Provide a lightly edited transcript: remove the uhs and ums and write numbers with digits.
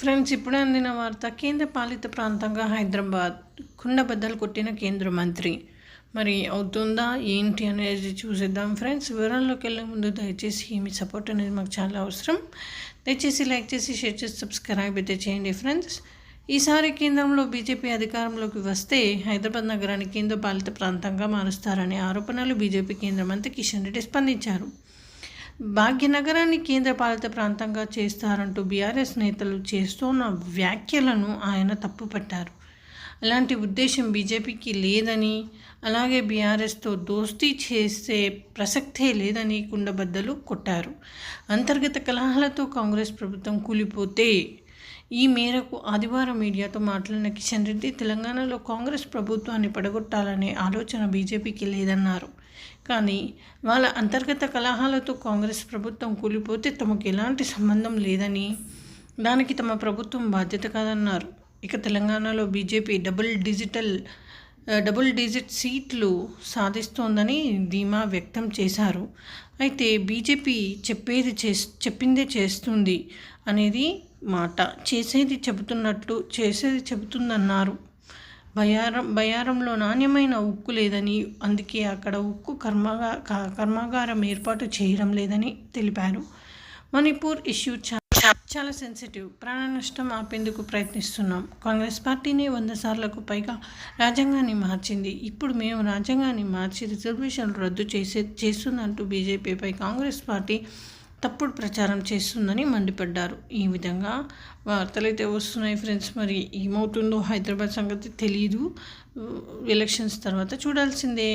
Friends, ఇప్పుడే అందిన వార్త. కేంద్ర పాలిత ప్రాంతంగా హైదరాబాద్ కుండబద్దలు కొట్టిన కేంద్ర మంత్రి. మరి అవుతుందా ఏంటి అనేది చూసేద్దాం ఫ్రెండ్స్. వివరాల్లోకి వెళ్ళే ముందు దయచేసి మీ సపోర్ట్ అనేది మాకు చాలా అవసరం. దయచేసి లైక్ చేసి షేర్ చేసి సబ్స్క్రైబ్ అయితే చేయండి ఫ్రెండ్స్. ఈసారి కేంద్రంలో బీజేపీ అధికారంలోకి వస్తే హైదరాబాద్ నగరాన్ని కేంద్ర పాలిత ప్రాంతంగా మారుస్తారనే ఆరోపణలు బీజేపీ కేంద్ర మంత్రి కిషన్ రెడ్డి స్పందించారు. భాగ్యనగరాన్ని కేంద్ర పాలిత ప్రాంతంగా చేస్తారంటూ బీఆర్ఎస్ నేతలు చేస్తున్న వ్యాఖ్యలను ఆయన తప్పుపట్టారు. అలాంటి ఉద్దేశం బీజేపీకి లేదని, అలాగే బీఆర్ఎస్తో దోస్తీ చేసే ప్రసక్తే లేదని కుండబద్దలు కొట్టారు. అంతర్గత కలహాలతో కాంగ్రెస్ ప్రభుత్వం కూలిపోతే ఈ మేరకు ఆదివారం మీడియాతో మాట్లాడిన కిషన్ రెడ్డి, తెలంగాణలో కాంగ్రెస్ ప్రభుత్వాన్ని పడగొట్టాలనే ఆలోచన బీజేపీకి లేదన్నారు. కానీ వాళ్ళ అంతర్గత కలహాలతో కాంగ్రెస్ ప్రభుత్వం కూలిపోతే తమకు ఎలాంటి సంబంధం లేదని, దానికి తమ ప్రభుత్వం బాధ్యత కాదన్నారు. ఇక తెలంగాణలో బీజేపీ డబుల్ డిజిట్ సీట్లు సాధిస్తోందని ధీమా వ్యక్తం చేశారు. అయితే బీజేపీ చెప్పిందే చేస్తుంది అనేది మాట, చేసేది చెబుతుందన్నారు. బయారంలో నాణ్యమైన ఉక్కు లేదని, అందుకే అక్కడ ఉక్కు కర్మాగారం ఏర్పాటు చేయడం లేదని తెలిపారు. మణిపూర్ ఇష్యూ చాలా సెన్సిటివ్. ప్రాణ నష్టం ఆపేందుకు ప్రయత్నిస్తున్నాం. కాంగ్రెస్ పార్టీని 100 సార్లకు పైగా రాజ్యాంగాన్ని మార్చింది. ఇప్పుడు మేము రాజ్యాంగాన్ని మార్చి రిజర్వేషన్లు రద్దు చేస్తుందంటూ బీజేపీపై కాంగ్రెస్ పార్టీ తప్పుడు ప్రచారం చేస్తుందని మండిపడ్డారు. ఈ విధంగా వార్తలు అయితే వస్తున్నాయి ఫ్రెండ్స్. మరి ఏమవుతుందో హైదరాబాద్ సంగతి తెలీదు. ఎలక్షన్స్ తర్వాత చూడాల్సిందే.